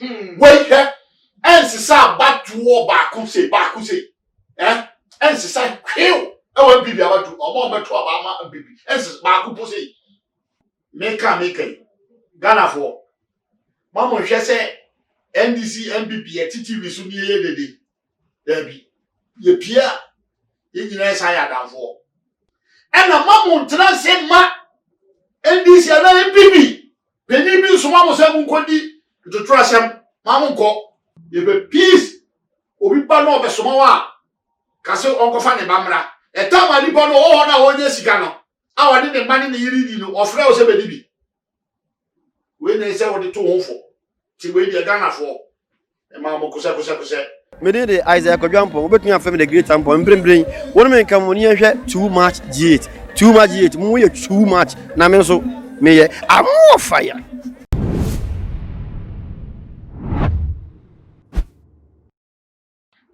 Wait, and sa back to war back, who say, and sa kill. I will be able to a moment to Obama baby, and says Baku pussy. Make a Ghana for Mamma say NDC MPP a TTV soon ye the day. There be ye peer, engineers I had for. And a mamma say ma NDC and MPP. Penny bills one was to trust him. Mamma go. Ye be peace. Obi pano be somawa. Castle Uncle Fanny Bamra. A time I live on all on Yesicano. I did the money in the reading of Rose Baby. When they say what the 2 home for. See where the Ghana for. And Mamma Cosa. Me de Isaac Ojampo, but me a family great tempo and bring one man come when you too much G8. Too much G8, more too much. Na so me I'm more fire.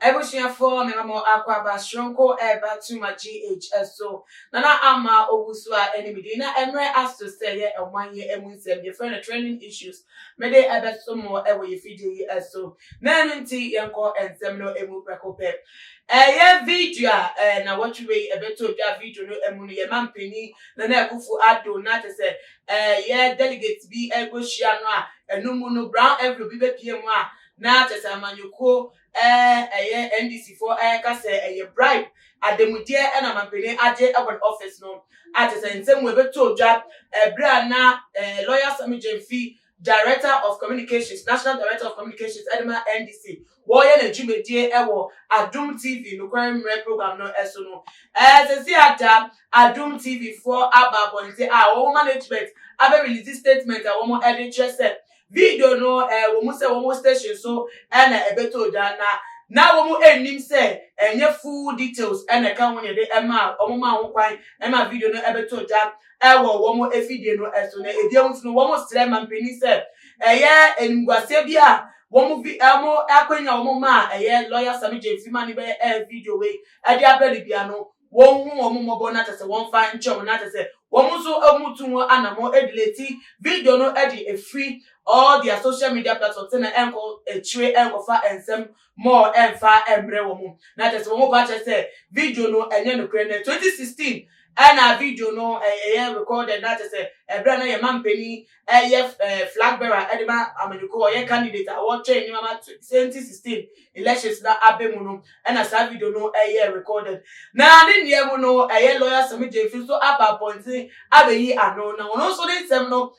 Ebushia for me mama akwaba shronko eba too much GHS so nana ama owusua enemy na emre as to say ye enwanye emunsem ye friend training issues me de ebe so mo ewe ye fidi so na nti yenko ensem no emu prekope ye video na watch we ebe to bia video no emu no ye mampeni na ekufu ado na te say ye delegates bi egoshia no a enumu no brown envelope bi be mu a na te say amanyuko NDC for ka say bribe ademudie na mampeni aje award office no ate say nsem we beto dwa bra na lawyer Sami Jemfi Director of Communications, National Director of Communications, Edema NDC. Woye na jumedie ewo Adum TV no kwem program no eso no. Se si ata Adum TV for aba bonte wo management abe release statement a wo editor say video no wo say wo station so na ebeto da na wo enim say enye full details na kan won de ema ma ho kwan ema video no ebeto da wo efidie no eso na ediam no wo stre mampeni say enimguase bia wo vi akwenya wo ma lawyer Sami Jemfi mani be video we ade abeli bia no wo hu wo mobo na tese won fa nchom na tese wo so amutu anamo edileti video no edi free all their social media platforms na enko chire enko fa ensem more enfa embre wo mu na tese wo ba say video no enye no kre na 2016 and video no recorded that say ebra na ye mampeni flag bearer edema amenuko ye candidate award chain mama 2016 elections na abemu no and as video no recorded na ni niemu no lawyer Sami Jemfi so aba point abeyi ano na wono so dey sem no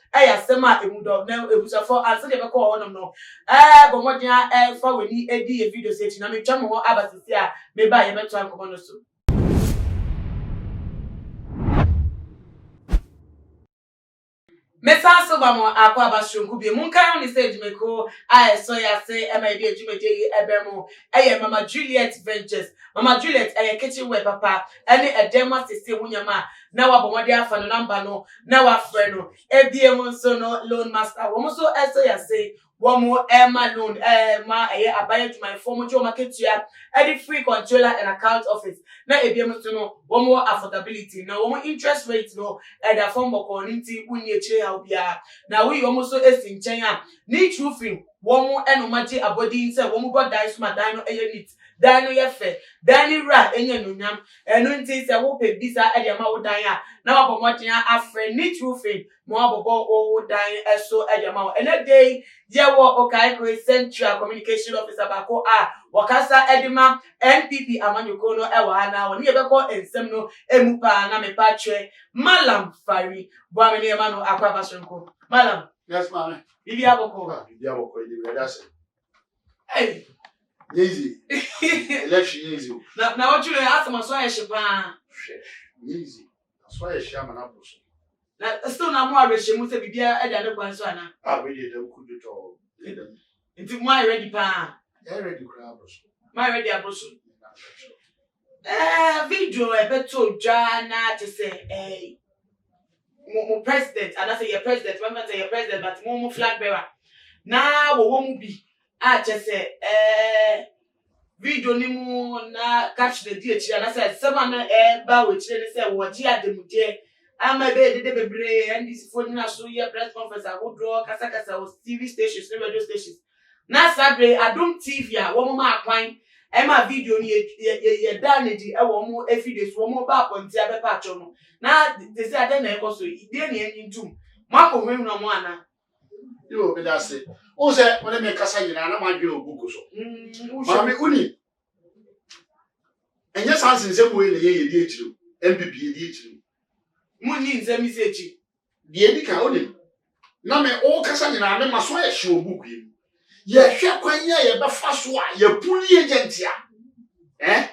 sema emudo na ebusa for answer dey be call honom no bomodia fa weni edi video set na me twa mo aba sisi a me ba ye beto ankomo no so Mesa Sobamo akwa bashunku bi munkan ni say jimeko so ya say ma bi ejumede ebemu Mama Juliet Ventures Mama Juliet kitchen wear papa ene edema sisi wunyama na wabomode afa no number no na wa frɛ no ebiem so no loan master wo so ya say womo Emma loan ma abaye juma form jo marketia edi free controller and account office na ebiem so no womo affordability na womo interest rate no da form bokonti unye chire ha bia na we womo so esi nchen a ni roofing womo enomaji abodi nse womo go die suma die no neat die no ye fe die ni ra enye nunyam enu nti se wo pe bisa edi ama wo die a na wabomode afre neat roofing mo abobo wo die eso edi ama ene dey yewo okay Central Communication Officer bako wakasa edima NPP amanyuko no na woni ebeko ensem no emupa na mepatwe Malam Fari boamene ema no akwaba sonko Malam. Yes ma'am. Bibi aboko ibi that's hey easy election easy na what you ask my so yeshipa easy that's why shama na boso na still na mo arehemu se bibia eda ne kwan so ana we dey dem could do to if you are ready pa ready crowd boso my ready aboso video ebeto dwa na te say mo president and I say your president when I say your president but mo flag bearer na wo mu bi che say video ni mu na catch the DH and I say some na ba we chire say wo ji ademude ama be de bebre and this phone na so your press conference I would draw kasa TV stations radio stations Na sabre Adom TV a wo ma akwan e ma video ni ye da ne di e wo mo efide so wo mo ba ponti abepa acho no na they say ade na ekoso ide ne entum mako hwenu no mo ana yo be da se o se wona me kasa nyina na ma dwe obuku so mami uni enye sanse nse mo ile ye di etiro MPP ye di etiro muni nse mi sechi die di ka oni na me o kasa nyina na maso ye hye obuku yi ye hwe kwanya ye be fa so a ye puli agent a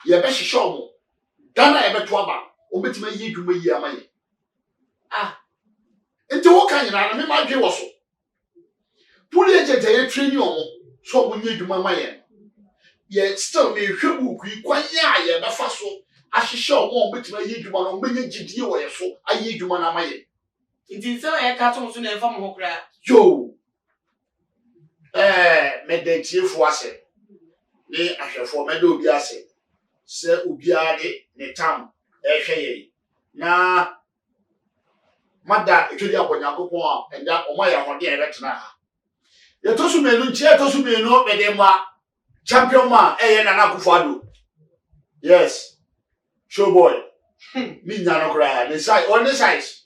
ye be hye omo dana ye be to aba obetima ye dwuma yi amaye enti wo ka nyina na me ma dwe wo so puli agent ye train omo so omo nye dwuma amaye ye still me hwe buku yi kwanya ye be fa so ahye omo obetima ye dwuma no menye gidie wo ye so aye dwuma na amaye enti se ye ka to so na enfa mo kra yo medentifo ase ni ahwefo mede obi ase se obi ade ne tam ehwe ye na mada etwedi akonyakopon a enda omoya hode eretena ha ye to su menu nche to su menu mede ma champion man eye na nakufado yes show boy mi nya no kra ne size on the size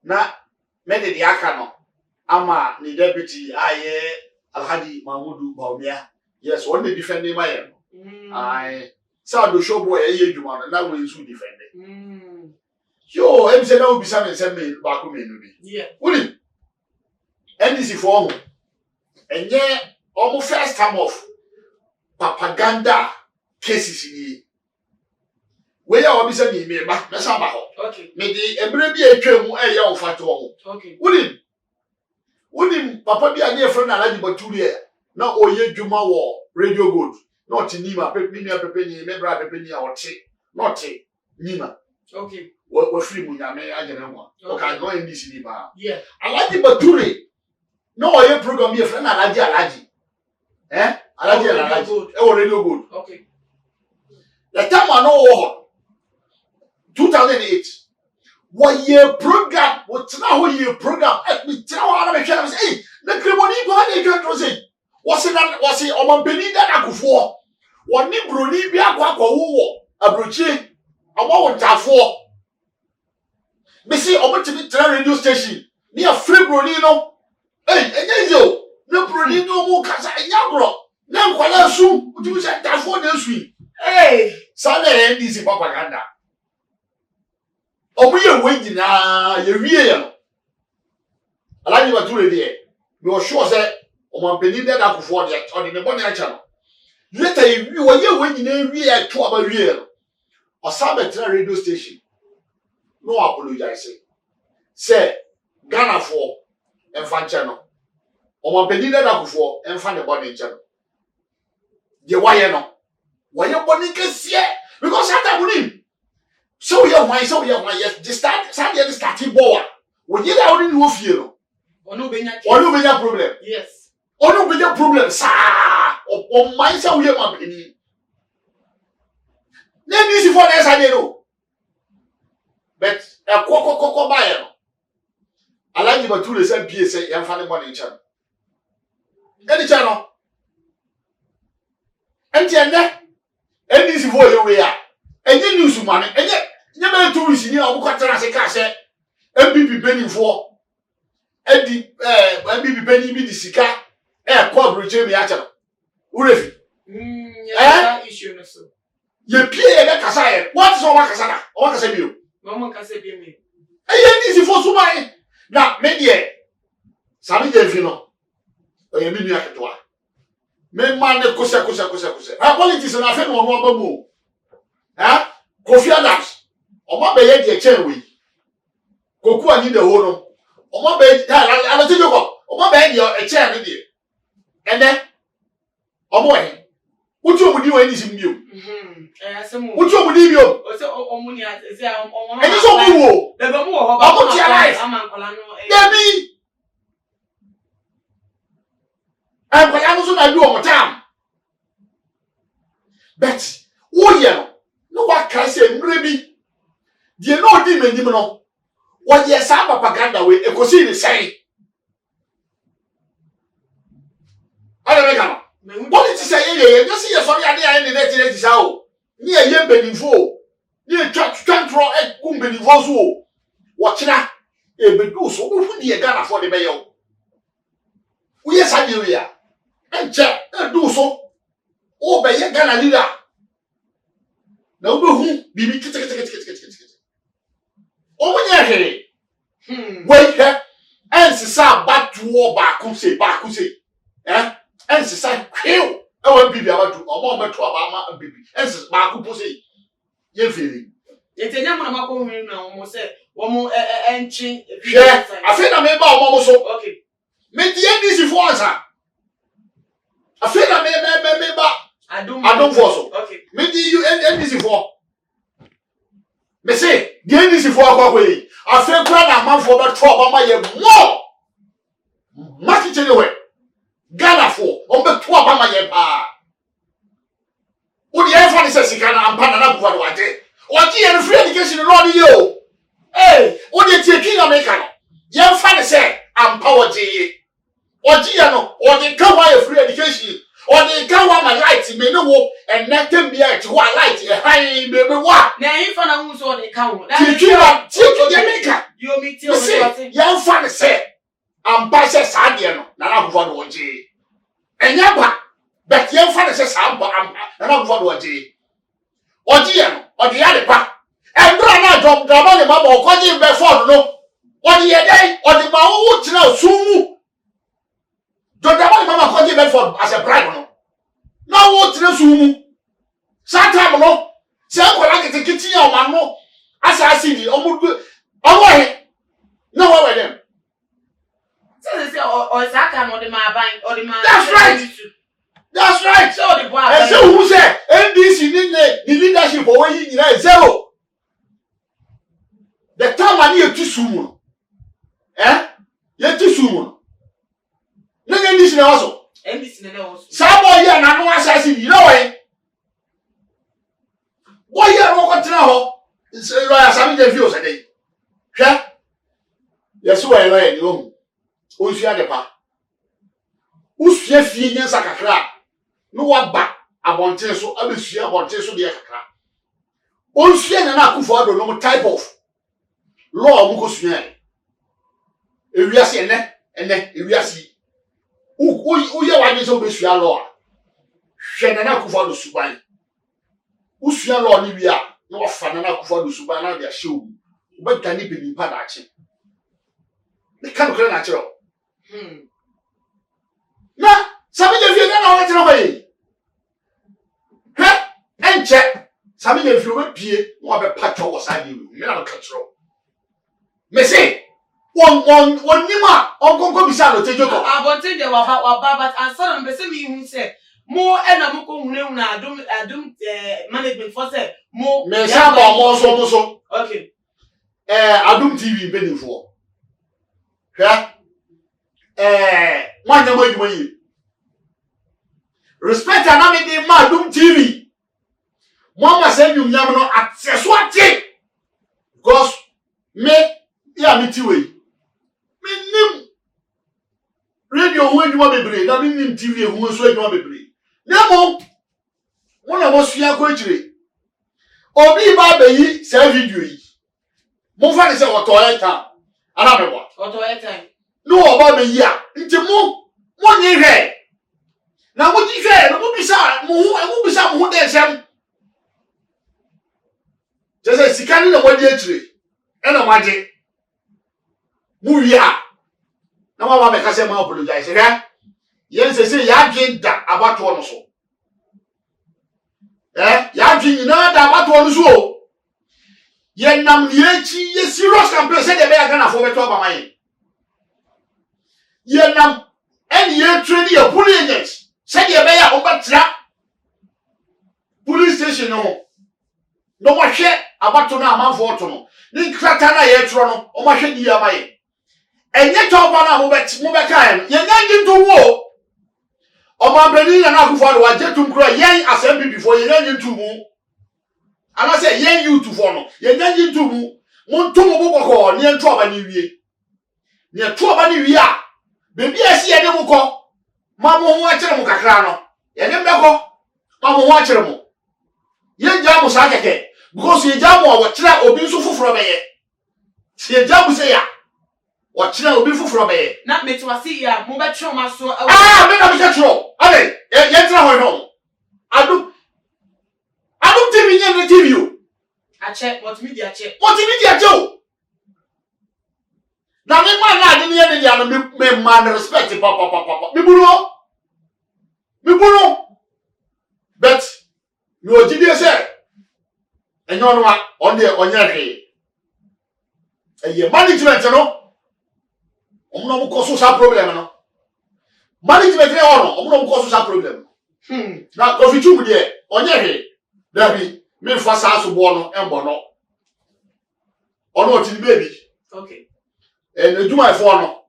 na mede di aka no ama ni deputy aye Alhaji Mahmudu Baumia yes one dey defending my I say do show boy eye djuma na we nsu defend yo em say na obi sa me say me ba ko me no bi yeah uni NDC for ho enye omo first time of propaganda cases ni we ya obi say me ba na sa ba ho okay me di ebre bi atwam eye o fato ho okay uni papa bi anye friend Alhaji Baturi na oye djuma wo Radio Gold not nima pepe ni pepe ni mebra pepe ni ote not nima okay we free mu nyame agene ho o ka no NDC ni ba yeah Alhaji Baturi no oye program ye friend Alhaji Alhaji e Radio Gold okay the time I know 2008 what year program what now year program at me tell me say hey the kremoni ba dey twa say was it omanpeni da akufo woni broni bi akwa wo abrochi awo wotafo me see obotimi tra radio station me a free broni no hey enye yo na broni no mo kasa nyagro na nkwala su utimi say tafo na su hey sale NDC propaganda omuye wejina ye wie ye no Alhaji Baturi de me o sure say omanpeni da akufo de odi ne bone acha no later ye wejina wie e to aba wie no osabe tra radio station no apologize say Ghana for enfa nche no omanpeni da akufo enfa ne bone nche no ye waye no waye bone kesie because that munim so we are why yes the starting boa we get out in no fear no onu benya problem yes onu benya problem sa o my say we am peni na this for na say no but e kokokoko ba ye no Alhaji Baturi say pie say yan fa ne mo ne ncha eni cha no enti ende this for you we are enye news man enye nyama tourist ni obukotara se ka se MPP benifo edi MPP beni bi di sika ko abroche mi acha urefi yeah issue no so ye pie ye be kasa ye what is over kasa na over kasa bi o mama kasa bi mi enye fo so mai na me de sabi je fi no oye mi nu aketwa me man ne kosa ha politics na fe no no ba mu Kofi Adams omo be ye de chen we koku ani de ho no omo be ala te joko omo be de e chen ne de ene omo he uti omudi we ni sim bio asemu uti omudi bio o se omuni ase omo eni so bi wo be mu wo ba omo ti alive amankola no debi amankola no so na bi omo tam bet wo ye no what can say mrebi die no di menim no wo ye sa propaganda we ekosi ni say ye just see sorry ade aye ne net net sa o ni ye benifo ni twantro e kum benifo so o wo kira e bedu so wo hu ni ye Ghana for the be yo wo ye sa de we a enche e du so o be ye Ghana leader na wo hu bibi kiti o mo nya here wait here ensisa batuo ba ku se ensisa kwew e won bibi abatu omo beto aba ma bibi ensis ba ku pose ye feri etenya mo na mako hu na omo se wo mo enchi afi na me ba omo mo so okay me di ndc for answer afi na me ba adom for so okay me di ndc for me say di ndc for akwa yi afi kura na manfo beto aba ma ye mo mati tell we Ghana for on be to aba ma ye pa odi e fa ni se sika na ampa na buva do waje oji ye free education no ni yo odi tie twi na me ka no ye fa ni se ampa oji ye oji ye no odi ka wa ye free education odi ka wa ma light me no wo enetem bia e wa light e han me wa na yin fa na hu so odi ka wo tie twi ye me ka yo mi tie o ti ye fa ni se ampa se sa de no na buva do waje enya ba bet ye fa ni se sa ampa na buva do waje oji ye no odi ya de pa endura na job drama ne ma bo koji be ford no odi ye dai odi ma wo tina sumu job drama ne ma koji be ford as a bribe no na wo tina sumu sata no se ko la kitikiti ya o ma no asasi ni omudu owo he na wo we dem se o saka no de ma ban o de ma that's right so the boy and so who say NDC ni leadership for we yi zero the time ani etu sumu ye tu sumu na NDC na waso sa boy ya na no asasi ni no we boy ya ro ko tena ho lawyer Sami de Vio se dey hwe yeso we lawyer ni o sua de pa usua fie nyensa kakra no waba abonten so abesua abonten so de kakra onsua na akufo ado no type of law mu ko sua ewiase ene ewiase u ye wadwe so besua law hwe na akufo ado suban usua law ni wi a na wafa na akufo ado suban na de show ubetani be ni pa da ache ne kan ko na achiro na Sami de Vio na wa tena bayi enche Sami de Vio be pie no be patcho wo sa di me na ka tro me say won nima onkonko bisa lo tejo ko abonte de wa but answer me say me hu say mo na mo ko hunu na adum management for say mo me sa ba mo so okay adum TV be ni fo mwanya mo edwuma yi respect na me di ma adum TV mo ma say nyum nyam no atseso ate because me ya me ti we me nim radio hu edwuma bebre na me nim TV hu so edwuma bebre nemo mo na mo sua ko ejire obi ba be yi say video yi mo fa ni say otoyeta ana me wa otoyeta no oba be yi a nti mo nyi hwe na mo ji hwe no mo bisa mo de sem jese sikani na mo di ejire e na maje mu wi a na mo ba be ka se ma apologize hwe yen se ya dwen da abato no so ya dwen na da abato no so yen nam ni echi ye serious campaign se de be aga na fo beto ba mai yen nam and ye training your police agents. Said ye be ya obatra police station no. No mo hwe abato na amanfo to no. Ni krata na ye tro no, o mo hwe di amaye. Enye toba na mo be kai. Ye nyangi ntu wo. O ma beni na akufo do waje tum kro yen asem before ye nyangi ntu mu. Ana say yen you to for no. Ye nyangi ntu mu. Mo ntu mo boboko ni ntu oba ni wie. Ni ntu oba ni wie a bebi asi ye de mukọ ma mo ho akere mu kakra no ye ne mbeko Mama watch them. Ye jamu sakeke because ye jamu wa chira obi so fufuro beye. Ye jamu say ya. Wa chira obi fufuro beye. Na me to wasi ya mo betro ma so. Ah, me na be betro. Ale, ye tra ho no. Adu TV nye TV o. A check multimedia check. Multimedia check. Na me man na de ne ya no me man respect papa. Me buru. But you ojide say enyo no on the onyere eye management no omno mo cause social problem no management e ono omno mo cause social problem na ofichu de onyere dabi me fa sa so bo no embo no ono otini baby okay na djuma efo no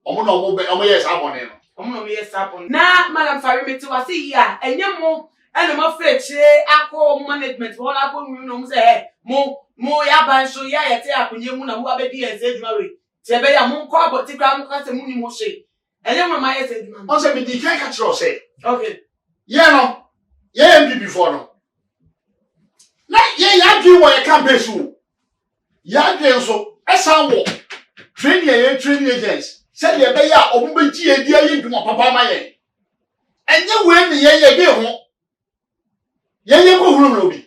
omno yes abone no omno me yes abone na madam Farimeti wasi ya enyemo ene mo feche akọ management won akọ nwi no say mo ya ban so ya yete akunye mu na mo abedi eze eduma we te be ya mo nko abotikra mo ka se mu ni mo hye enye mo ma yese eduma on say me di kan ka tro say okay yeah no yeah MPP before no na ya dwi wo ye campaign so ya dwi so esan wo training agents say le be ya obu be ji edi ayi dwuma papa ma ye enye we ni ye de ho ye ko huru no bi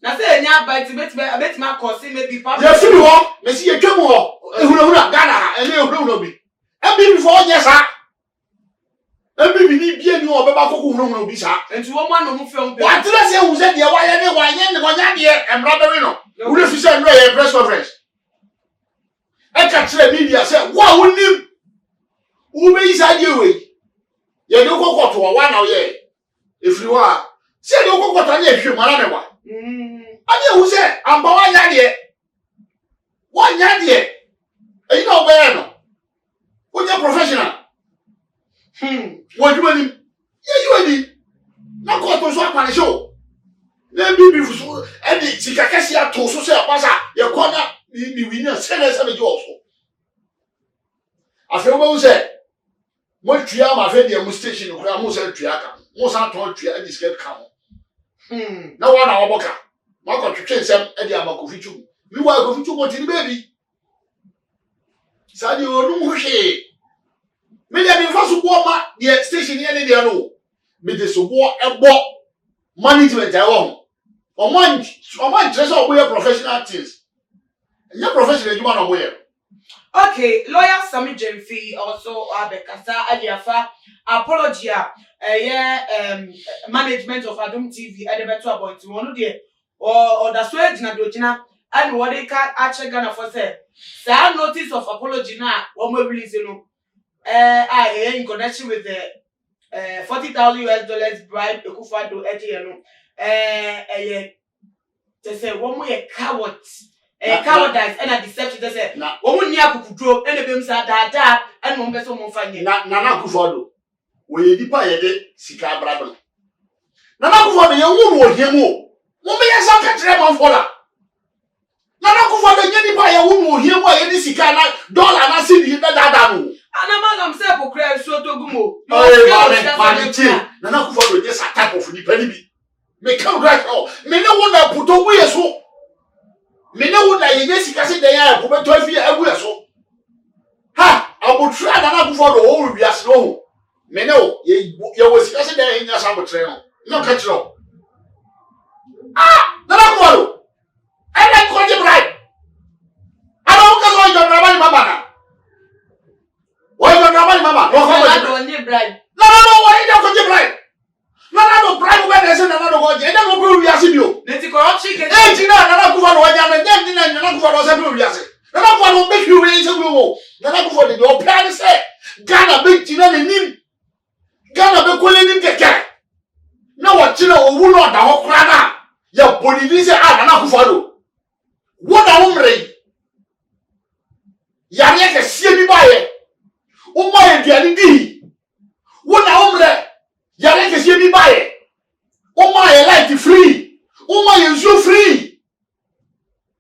na say enya bite bet ma cause maybe papa ye fi ho me si ye twem ho ehuru Ghana ene ehuru no bi MPP before yes sa MPP ni bie ni o be ba kokko huru no bi sa enti wo ma no mu fe on pe wa tire se hu se de wa ye ne wa ye ne wonya de embrabere no wo fi se no ye press conference e ka tire media say wa wonim wo be isa de we ye de kokko to wa na ye efiri wa se de kokko to na ehwe mara ne wa ade hu se amba wa nya de eyi na obe no wo nya professional wo djuma ni ye yiwani na ko to so apane show na bibi fuso e di sikakasi ato so se apasa ye kona ni winya se na se me jo so afi wo se mo twia ma fe de mu station kura mo se twia ka mo sa to twia e di sket ka mo na wa na oboka ma ko twetwe nsem e di amakofichu mi wa kofichu mo tini baby sa di onu hwe me de bi fa so bo ma de station ye ne de no me de so bo ebo management I want o man dress up with professional things ya professional you man aware okay lawyer Sami Jemfi also abekasa adiafa apology management of Adum TV edebeto about one de or that's where Gina Dojina and what they can actually gonna for say notice of apology na one more release in connection with the $40,000 bribe Akufo-Addo ejeno they say one way cowards cowardice and a deception they say one near kukudro and the beam sa da and one person mo fanye na Akufo-Addo we dipa ye de sika brabel na Akufo-Addo ye wu no hiemu mo me ye san ka kire man fola na Akufo-Addo ye dipa ye wu no hiemu ye di sika na dollar na cedi da no Anamagam say pokra so togumo. Na Akufo-Addo just a type of nipa ni bi. Me come right now. Me no wona puto wu yeso. Me no wona ye sika se den ya ko beto afi agu yeso. Ha, abotra na Akufo-Addo o wi ase no. Me no ye wo sika se den nya sa abotre no. No ka kiro. Na Akufo-Addo. I like ko je bribe. Aro ka so jo na ba ni mama na. Why don't nobody mama? No bribe. No, why don't you bribe? No, bribe when there's another one. And then we'll be asking you. Let the corruption get nana Akufo-Addo and then nana Akufo-Addo say we are say. Nana Akufo-Addo make you raise we wo. Nana Akufo-Addo the plan say Ghana be Tina nim. Ghana be kwele nim keke. Na wa Tina owu no da ho kra na. Ya bonidi say Nana Akufo-Addo. Wo da wo mre. Ya ne ke sie bi bae. O ma ye duani di wo na omre ya le kesie bi bae o ma ye light free o ma ye nso free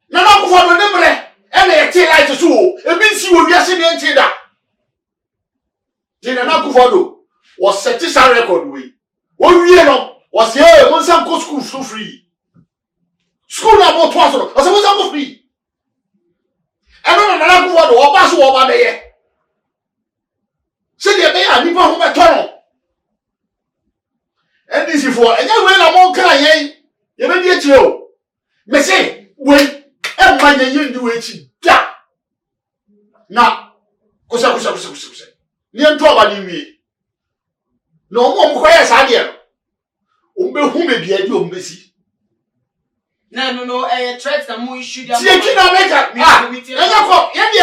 na Akufo-Addo ne mre e na ye ti light so e bi nsi wo wiase ne nti da di na Akufo-Addo was set this record we o wie no was here, one some go school so free. School na mo twice, was a go free. And no na go for the pass over there. Say the bear, nipa who be turn. And this is for, and you will among can you may get you. Me say, when a man you do it, da. Now, kusa. Near to about you. No more quiet idea. Umbe who may be a you, Missy. No, threats the more issue. See, you cannot make up. You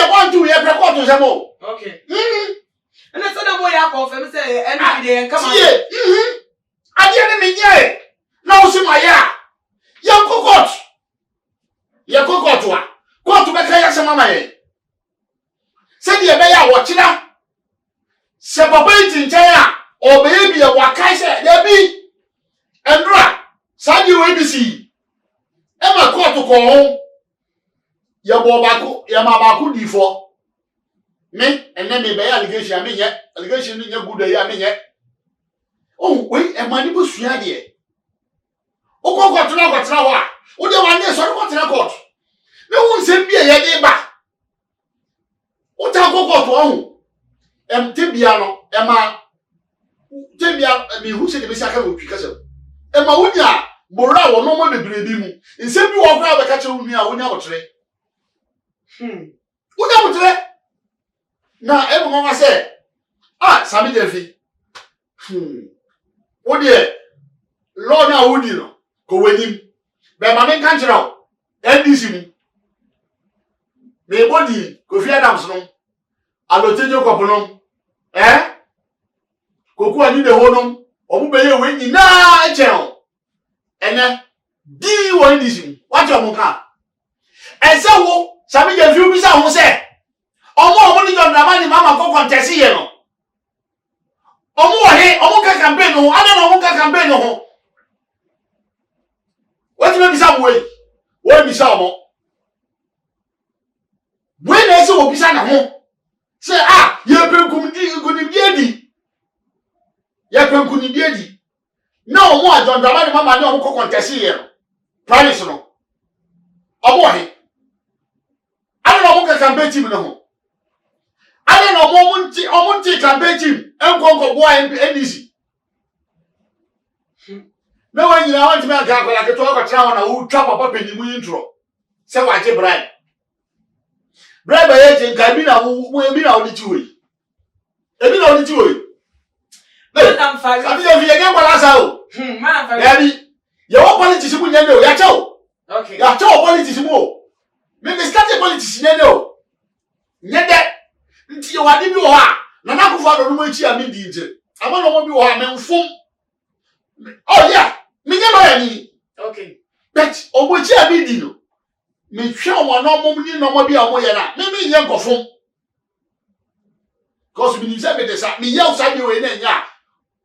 want to hear record to them all. Okay. And that's the boy I call him say, and they come on. I didn't mean ye. Now see my ya. Young cocotte. Your cocotte. Go to make a mamma. Said the bear watching up. Separating China or baby a wakaisa, there be. And right, Sandy ABC. Emma caught to call home. Yamabaku D4. Me, and then maybe allegation, I mean, yet, allegation in your good day, I mean, yet. Oh, wait, a money was free idea. Oh, got to know what's now. Oh, the one is on what's in a court. No one sent me a year back. What I go to home? Tibiano, Emma, Tibia, me who said the Missaka will pick us up. Emma Wunya, Bora or no more the Bredimu. In some you walk out the catcher with me, I will never trade. What I would trade? Now, everyone I said, Sammy Delphi. Oh dear, Lord, now would you go with him? But my main country now, and this him. May body go fear Damson. I will tell you, Copolum. Cocoa, I need a honum, or who may win in a channel. And then, do you want this? What your monka? And so, Sammy Delphi, Miss I say. Or more money on the money, Mamma, go contest here. Or more, hey, or Monka campaign, no, I don't know Monka campaign, no. What may be some way? What be some more? When I saw Pisana home, say, you're going to be ready. You're going to be ready. No more, John Dramani, Mamma, no go contest here. Promise no. Or more, hey. I don't know Monka campaign team no. I don't know Monty campaign team and Congo boy and NDC. No one you want to make like a talk of town who trap up in the intro. Say what you bribe. Bribe by agent Cabina who will be on the two. Every on the two. I'm fine. I mean, if you get what I saw. Daddy, your politics will know. Yacho. Okay. Yacho politics more. Maybe start a politics, you know. Yet that. Nti wade bi wo ha na nakufo do no machi ami di nje ama no mo bi wo ha menfom oh yeah me nya ma yani okay but omochi ami di no me hwe o no mo ni no mo bi a mo ye na me nya nkofom cause me ni say be desa me ya usa bi we na nya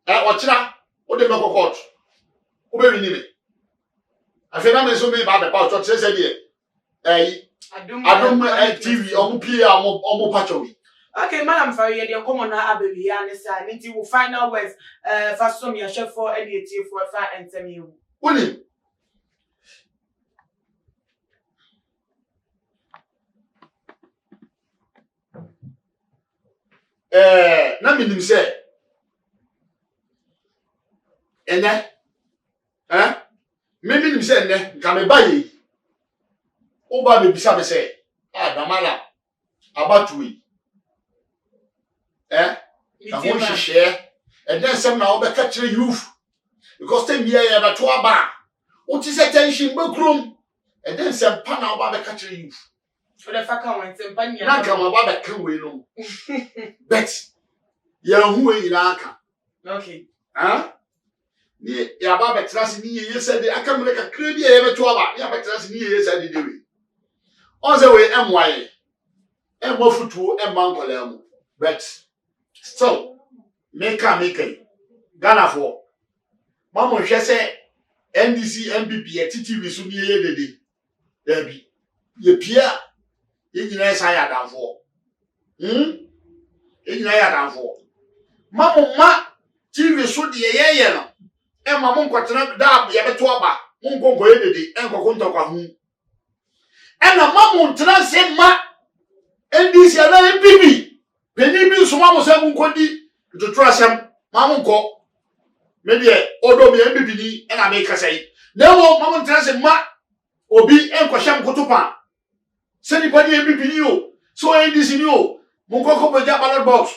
o kira o de me kokot o be ni me afi na me so me ba be pa o church say dey adum TV omo pia omo pachowi. Okay, Madam Faria, the common abbey, and the will find out words for some your chef for any for a fat and send you. William. Nami nim say. Ene? Maybe nim say ene, kame bayi. Oba be bisa be say, damala, abatuwe. I want to share, and then some now be catching youth. Because 10 years you have a 2 bar. What is attention, book room? And then some pan about the catching youth. For the fact I some pan, you come about the can we know. Bet, you're who in Anka. Okay. Near Yabba Trust me, you said, I come like a crabby ever 2 hours. Yabba Trust me, yes, I did it. On the way, MY, and more foot to a monk, but still, make it. Ghana for. Mamma, she said, NDC, MPP, a TTV, soon ye day. There be. Ye Pierre, engineers higher than 4. Engineer than 4. Mamma, TV should ye, ma mon kwatena da ya beto aba mon konko ye dedi en kokko ntokwa hu ena ma mon tena se ma ndc na bibi beni bi so ma mo se mon kodi to trasem ma mon ko me de odo me bibi ni ena me kasai na mo ma mon tena se ma obi en kwasham kotopa se ni bani bibi ni o so ndc ni o mon kokko be ja ballot box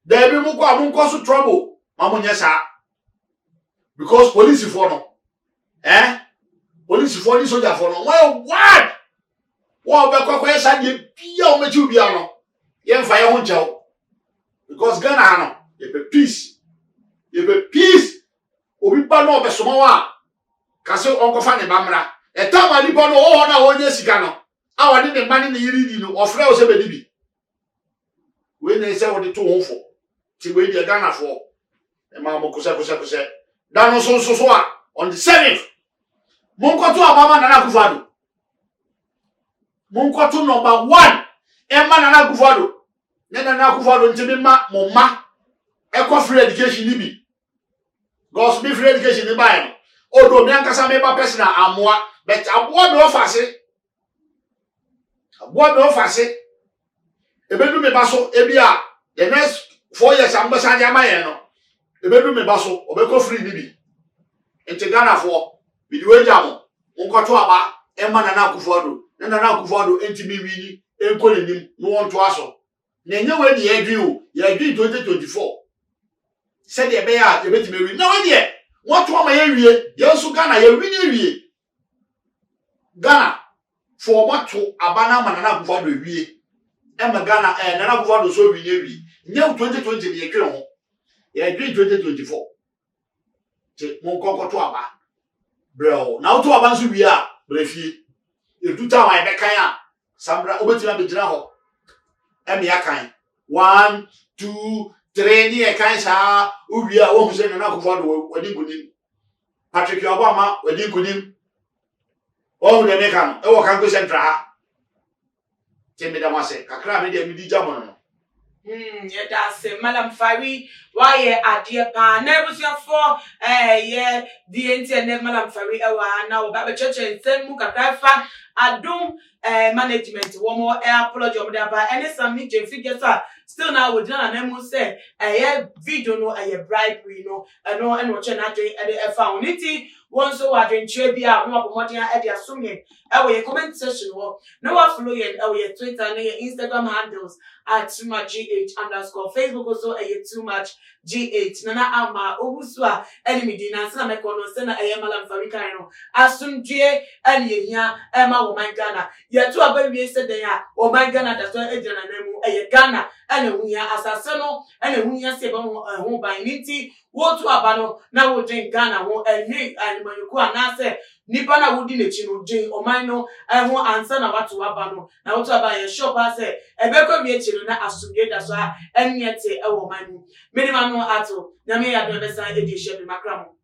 there be mon ko so trouble ma mon nyesa because police for no police for ni soldier for no what be kwakwa esa de bia o mechi bia no ye mfa ye ho nchew because Ghana no ye be peace obi pa no be soma wa kase onkofa ne bamra etama lipo no ho na ho nya sika no awade ne mani ne yiri di no ofre o se be dibi we na se wo de to ho fo ti we di Ghana fo e ma mo kusa dano so on the 7th monkoto abama Nana Akufo-Addo monkoto number 1 Emma Nana Akufo-Addo Nana Akufo-Addo ntimi ma momma eko free education ni bi because be free education ni ba no odo mi ankasa me ba personal amoa but aboa me ofase ebedu me ba so ebia the next 4 years am gba sanje amaye no ebedu me ba so obeko free ni bi ente Ghana fo bidiwe jamo nkoto aba Emma Nana Akufo-Addo Nana Akufo-Addo enti mi wini enko nenim no wonto aso na enye we de yadwi o yadwi 2024 se de be ya ebetime wi na we de woto ama ye wie yesu Ghana ye wi ni wie Ghana for woto aba na Nana Akufo-Addo wie Emma Ghana Nana Akufo-Addo so wi ni wie nye 2020 ye twe ho ye twe 2024 te mon kokoto aba bro na woto aba nso wi a brefie e tuta wa be kan a sambra obetima be gina ho emi akan 1 2 3 ni e kan sa uwi a wo hu se Nana Akufo-Addo wadi kunim Patrick Obama wadi kunim o hu de me kan e wo kan go central ha te me da wase kakra me de mi di jamo no yeah, that's it. Madam Fari, why yeah, dear pa, never see for yeah, the internet, Madam Fari, now about the church and send Mukafa, Adum management, one more apology of that, and it's some meeting figures are still now with John and Emu say, video no, bribery no, and no, and watching at the found it. One so I drink Trebia, no promoting at the assuming our comment session. No, I follow you our Twitter and your Instagram handles at too much GH _ Facebook also a too much GH. Nana Ama, Obuswa, enemy dinner, Sana Mekono, Sena Ayamalam Farikano, Asum J, and Yenya, Emma, oh my Ghana. Yet to a baby said they are, oh my Ghana, that's why Adrian and a Ghana, and a Wunya Assassino, and a Wunya Sebon, home by Niti. Wo to abano na wo drink Ghana wo enwe animanyuko anase nipa na wodi nechi no drink omano ho ansa na watu abano na wo to abaye shop ase ebekọ mi echi no na asumye da so a enye te e wo manu minimum no ato na me ya do be san edi shebi makramo